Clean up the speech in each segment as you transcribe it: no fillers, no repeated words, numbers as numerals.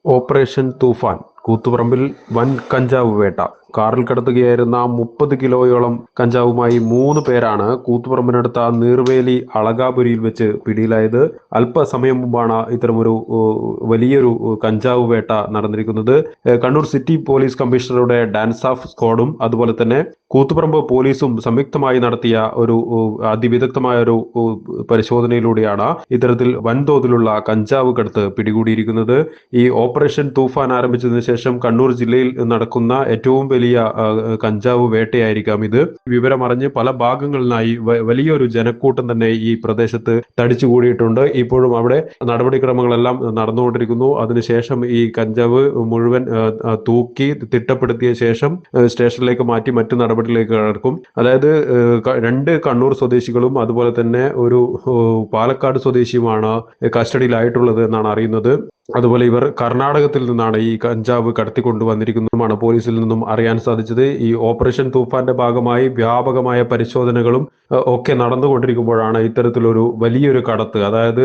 Operation തൂഫാൻ കൂത്തുപറമ്പിൽ വൻ കഞ്ചാവ് വേട്ട. കാറിൽ കടത്തുകയായിരുന്ന 30 കിലോയോളം കഞ്ചാവുമായി 3 പേരാണ് കൂത്തുപറമ്പിനടുത്ത നീർവേലി അളകാപുരിയിൽ വെച്ച് പിടിയിലായത്. അല്പസമയം മുമ്പാണ് ഇത്തരമൊരു വലിയൊരു കഞ്ചാവ് വേട്ട നടന്നിരിക്കുന്നത്. കണ്ണൂർ സിറ്റി പോലീസ് കമ്മീഷണറുടെ ഡാൻസ് ഓഫ് സ്ക്വാഡും അതുപോലെ തന്നെ കൂത്തുപറമ്പ് പോലീസും സംയുക്തമായി നടത്തിയ ഒരു അതിവിദഗ്ധമായ ഒരു പരിശോധനയിലൂടെയാണ് ഇത്തരത്തിൽ വൻതോതിലുള്ള കഞ്ചാവ് കടത്ത് പിടികൂടിയിരിക്കുന്നത്. ഈ ഓപ്പറേഷൻ തൂഫാൻ ആരംഭിച്ചതിന് ശേഷം കണ്ണൂർ ജില്ലയിൽ നടക്കുന്ന ഏറ്റവും വലിയ കഞ്ചാവ് വേട്ടയായിരിക്കാം ഇത്. വിവരമറിഞ്ഞ് പല ഭാഗങ്ങളിലായി വലിയൊരു ജനക്കൂട്ടം തന്നെ ഈ പ്രദേശത്ത് തടിച്ചുകൂടിയിട്ടുണ്ട്. ഇപ്പോഴും അവിടെ നടപടിക്രമങ്ങളെല്ലാം നടന്നുകൊണ്ടിരിക്കുന്നു. അതിനുശേഷം ഈ കഞ്ചാവ് മുഴുവൻ തൂക്കി തിട്ടപ്പെടുത്തിയ ശേഷം സ്റ്റേഷനിലേക്ക് മാറ്റി മറ്റു നടപടിയിലേക്ക് കടക്കും. അതായത് 2 കണ്ണൂർ സ്വദേശികളും അതുപോലെ തന്നെ ഒരു പാലക്കാട് സ്വദേശിയുമാണ് കസ്റ്റഡിയിലായിട്ടുള്ളത് എന്നാണ് അറിയുന്നത്. അതുപോലെ ഇവർ കർണാടകത്തിൽ നിന്നാണ് ഈ കഞ്ചാവ് കടത്തിക്കൊണ്ടുവന്നിരിക്കുന്നതുമാണ് പോലീസിൽ നിന്നും അറിയാൻ സാധിച്ചത്. ഈ ഓപ്പറേഷൻ തൂഫാന്റെ ഭാഗമായി വ്യാപകമായ പരിശോധനകളും ഒക്കെ നടന്നുകൊണ്ടിരിക്കുമ്പോഴാണ് ഇത്തരത്തിലൊരു വലിയൊരു കടത്ത്, അതായത്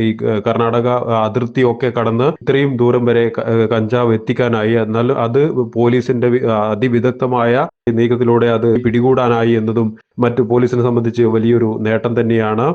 ഈ കർണാടക അതിർത്തിയൊക്കെ കടന്ന് ഇത്രയും ദൂരം വരെ കഞ്ചാവ് എത്തിക്കാനായി. എന്നാൽ അത് പോലീസിന്റെ അതിവിദഗ്ധമായ നീക്കത്തിലൂടെ അത് പിടികൂടാനായി എന്നതും മറ്റു പോലീസിനെ സംബന്ധിച്ച് വലിയൊരു നേട്ടം തന്നെയാണ്.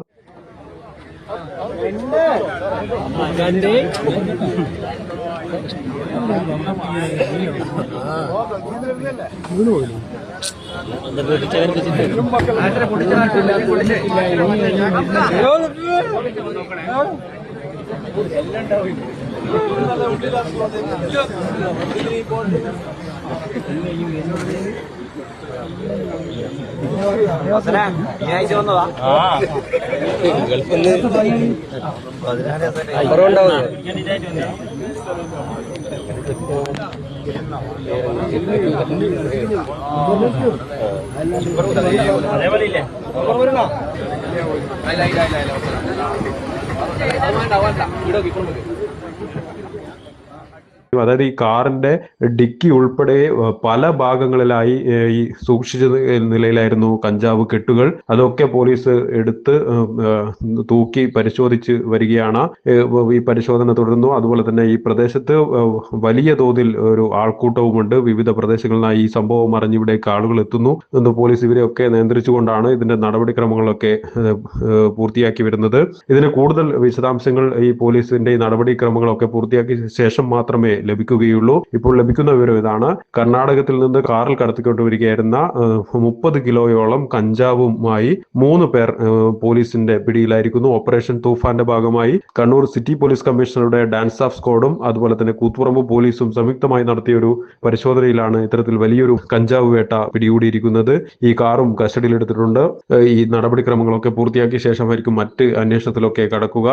അതായത് ഈ കാറിന്റെ ഡിക്കി ഉൾപ്പെടെ പല ഭാഗങ്ങളിലായി ഈ സൂക്ഷിച്ച നിലയിലായിരുന്നു കഞ്ചാവ് കെട്ടുകൾ. അതൊക്കെ പോലീസ് എടുത്ത് തൂക്കി പരിശോധിച്ച് വരികയാണ്. ഈ പരിശോധന തുടരുന്നു. അതുപോലെ തന്നെ ഈ പ്രദേശത്ത് വലിയ തോതിൽ ഒരു ആൾക്കൂട്ടവുമുണ്ട്. വിവിധ പ്രദേശങ്ങളിലായി ഈ സംഭവം അറിഞ്ഞിവിടേക്ക് ആളുകൾ എത്തുന്നു എന്ന് പോലീസ് ഇവരെയൊക്കെ നിയന്ത്രിച്ചുകൊണ്ടാണ് ഇതിന്റെ നടപടിക്രമങ്ങളൊക്കെ പൂർത്തിയാക്കി വരുന്നത്. ഇതിന് കൂടുതൽ വിശദാംശങ്ങൾ ഈ പോലീസിന്റെ ഈ നടപടിക്രമങ്ങളൊക്കെ പൂർത്തിയാക്കിയ ശേഷം മാത്രമേ ലഭിക്കുകയുള്ളൂ. ഇപ്പോൾ ലഭിക്കുന്ന വിവരം ഇതാണ്. കർണാടകത്തിൽ നിന്ന് കാറിൽ കടത്തിക്കൊണ്ടുവരികയായിരുന്ന 30 കിലോയോളം കഞ്ചാവുമായി 3 പേർ പോലീസിന്റെ പിടിയിലായിരിക്കുന്നു. ഓപ്പറേഷൻ തൂഫാന്റെ ഭാഗമായി കണ്ണൂർ സിറ്റി പോലീസ് കമ്മീഷണറുടെ ഡാൻസ് ഓഫ് സ്ക്വാഡും അതുപോലെ തന്നെ കൂത്തുപറമ്പ് പോലീസും സംയുക്തമായി നടത്തിയ ഒരു പരിശോധനയിലാണ് ഇത്തരത്തിൽ വലിയൊരു കഞ്ചാവ് വേട്ട പിടികൂടിയിരിക്കുന്നത്. ഈ കാറും കസ്റ്റഡിയിലെടുത്തിട്ടുണ്ട്. ഈ നടപടിക്രമങ്ങളൊക്കെ പൂർത്തിയാക്കിയ ശേഷമായിരിക്കും മറ്റ് അന്വേഷണത്തിലൊക്കെ കടക്കുക.